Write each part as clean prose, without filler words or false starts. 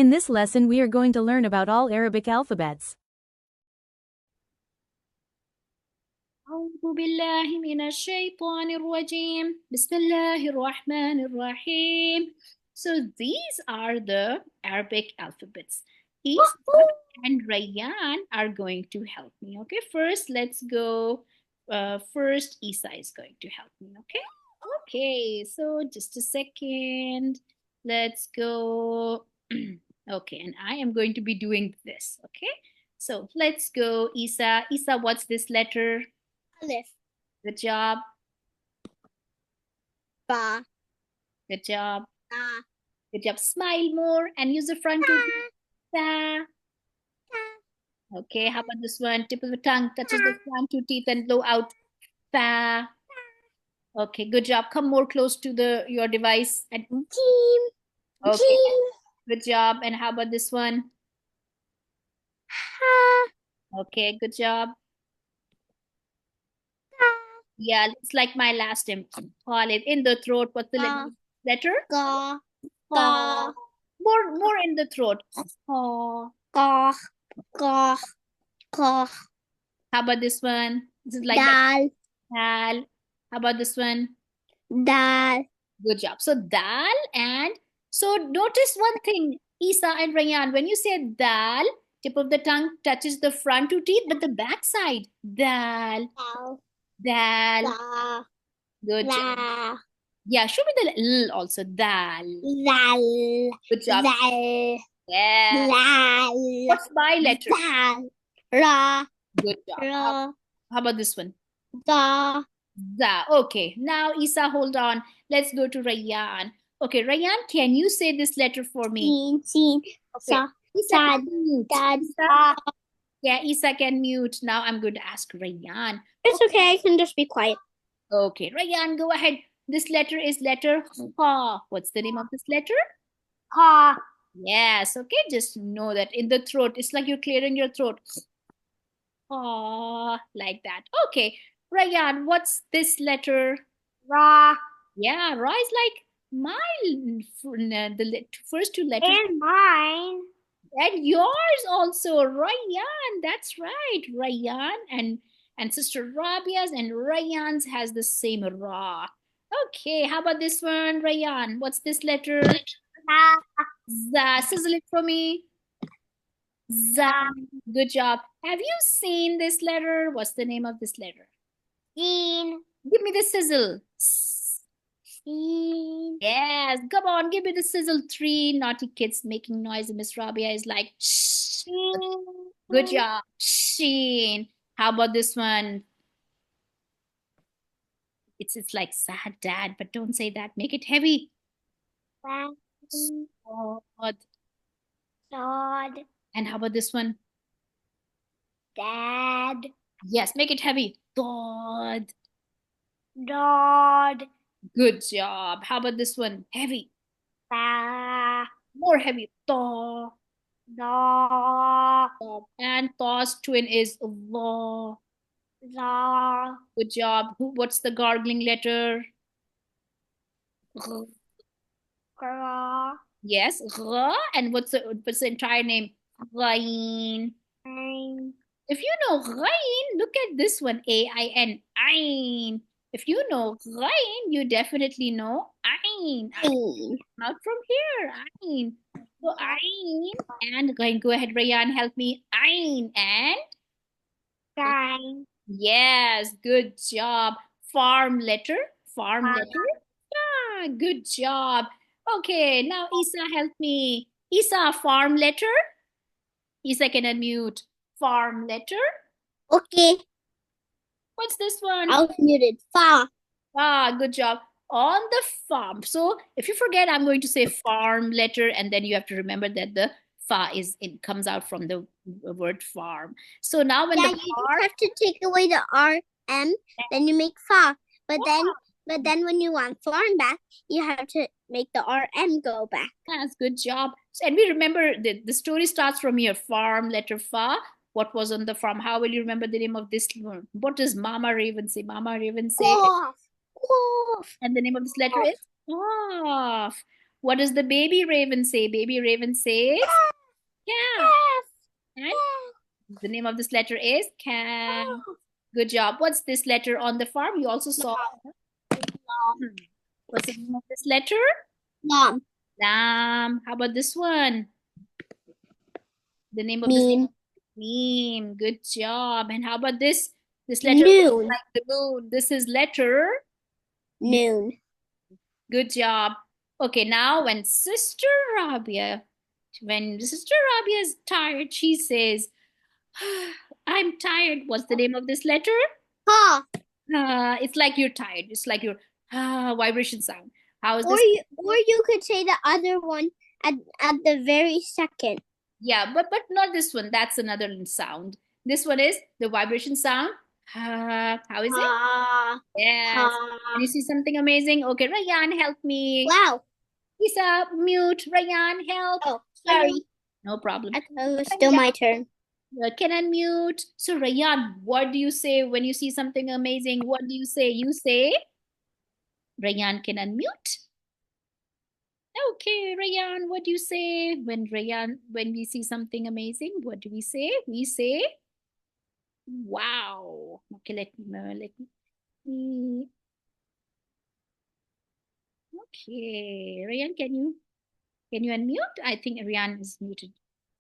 In this lesson we are going to learn about all Arabic alphabets. أعوذ بالله من الشيطان الرجيم. بسم الله الرحمن الرحيم. So these are the Arabic alphabets. Isa and Rayyan are going to help me. Okay, first let's go. First Isa is going to help me. Okay. Okay, so just a second. Let's go. Okay, and I am going to be doing this. Okay, so let's go. Isa, what's this letter? Alif. Good job. Ba. Good job. Da. Good job. Smile more and use the front tooth. Da. Okay, how about this one? Tip of the tongue touches the front two teeth and blow out. Fa. Okay, good job. Come more close to your device. And Team. okay, Team. good job. And how about this one? Ha. Okay, good job. Yeah, it's like my last name. Khalid. In the throat. What's the letter? Ga. Ga. More in the throat. Ga. Ga. Ga. Ga. How about this one? This is like Dal. Dal. How about this one? Dal. Good job. So dal, and so notice one thing, Isa and Rayyan, when you say dal, tip of the tongue touches the front two teeth, but the back side. Dal. Dal. Dal. Da. Good job. Yeah, show me the L also. Dal. Dal. Good job. Dal. Yeah. Dal. What's my letter? Dal. Ra. Good job. Ra. How about this one? Da. Da. Okay. Now, Isa, hold on. Let's go to Rayyan. Okay, Rayyan, can you say this letter for me? Sin. Okay. Sa. Isa can mute. Dad. Isa? Yeah, Isa can mute. Now I'm going to ask Rayyan. It's okay. I can just be quiet. Okay, Rayyan, go ahead. This letter is letter Ha. What's the name of this letter? Ha. Yes, okay. Just know that in the throat, it's like you're clearing your throat. Ha, like that. Okay, Rayyan, what's this letter? Ra. Yeah, Ra is like the first two letters. And mine. And yours also, Rayyan. That's right, Rayyan and sister Rabia's and Rayyan's has the same Ra. Okay, how about this one, Rayyan? What's this letter? Za. Sizzle it for me. Za. Good job. Have you seen this letter? What's the name of this letter? Sin. Give me the sizzle. Sin. Yes, come on, give me the sizzle. 3 naughty kids making noise. And Miss Rabia is like, shh. Good job. Sheen. How about this one? It's like sad dad, but don't say that. Make it heavy. Sod. Sod. And how about this one? Dad. Yes, make it heavy. Dod. Dod. Good job. How about this one? Heavy. Ba. More heavy. Thaw. Da. And Thaw's twin is Law. Da. Good job. What's the gargling letter? Gra. Yes, Gha. And what's the entire name? Ghain. If you know Ghain, look at this one. A-I-N. Ain. If you know Ghain, you definitely know Ain. Not from here. Ain. So Ain and Ghain. Go ahead, Rayyan, help me. Ain and? Gain. Yes, good job. Farm letter. Farm letter. Yeah, good job. Okay, now Isa, help me. Isa, farm letter. Isa can unmute. Farm letter. Okay. What's this one? I'll mute it. Fa. Ah, good job. On the farm. So if you forget, I'm going to say farm letter, and then you have to remember that the fa comes out from the word farm. So now when you just have to take away the RM, then you make fa. But then when you want farm back, you have to make the RM go back. That's good job. So, and we remember the story starts from here. Farm letter fa. What was on the farm? How will you remember the name of this? What does Mama Raven say? Mama Raven say. Cough. Cough. And the name of this letter is Qaf. What does the baby raven say? Baby raven says calf. And the name of this letter is calf. Good job. What's this letter on the farm? You also saw. What's the name of this letter? Lamb. Lamb. How about this one? The name of Meme. this meme. Good job. And how about this? This letter Noon. like the moon. This is letter Noon. Good job. Okay, now when Sister Rabia is tired, she says, I'm tired. What's the name of this letter? Ha. It's like you're tired. It's like your vibration sound. How is Or this? you could say the other one at the very second. Yeah, but not this one. That's another sound. This one is the vibration sound. How is it? Ha. Yes. Ha. Can you see something amazing? Okay, Rayan, help me. Wow. Isa, mute. Rayan, help. Oh, sorry. No problem. I thought it was still my turn. Can unmute. So Rayan, what do you say when you see something amazing? What do you say? You say, Rayan can unmute. Okay, Rayan, what do you say when we see something amazing? What do we say? We say, wow. Okay, let me. Okay, Rayan, can you unmute? I think Rayan is muted.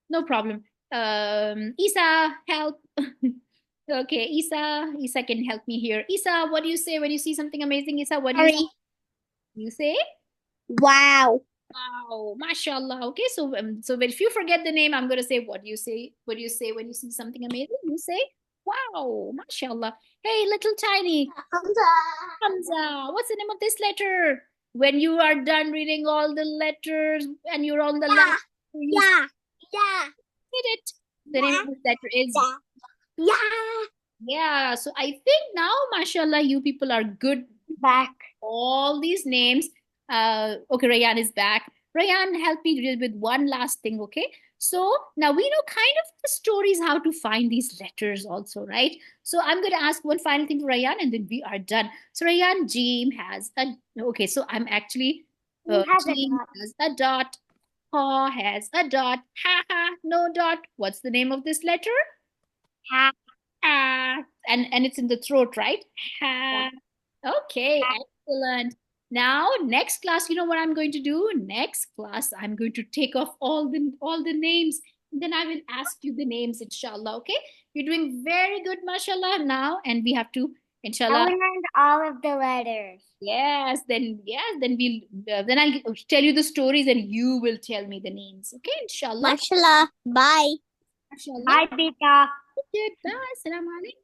No problem. Isa, help. Okay, Isa can help me here. Isa, what do you say when you see something amazing? Isa, what do you say? Wow. Wow, mashallah. Okay, so if you forget the name, I'm gonna say, what do you say? What do you say when you see something amazing? You say, wow, mashallah. Hey, little tiny Hamza, what's the name of this letter? When you are done reading all the letters and you're on the last, Yeah. did it. The name of this letter is Yeah. yeah. So I think now, mashallah, you people are good. Back. All these names. Okay, Rayan is back. Rayan, help me with one last thing, okay? So now we know kind of the stories how to find these letters also, right? So I'm going to ask one final thing to Rayan and then we are done. So Rayan, Jim has a, okay, so I'm actually, Jim has a dot, Ha has a dot, ha ha, no dot. What's the name of this letter? Ha. Ha. And it's in the throat, right? Ha. Okay, excellent. Now, next class, you know what I'm going to do? Next class, I'm going to take off all the names. Then I will ask you the names, inshallah. Okay? You're doing very good, mashallah, now, and we have to, inshallah. I learned all of the letters. Yes, then we'll then I'll tell you the stories, and you will tell me the names. Okay, inshallah. Mashallah. Bye. Mashallah. Bye, Beta. Bye. Assalamu alaikum.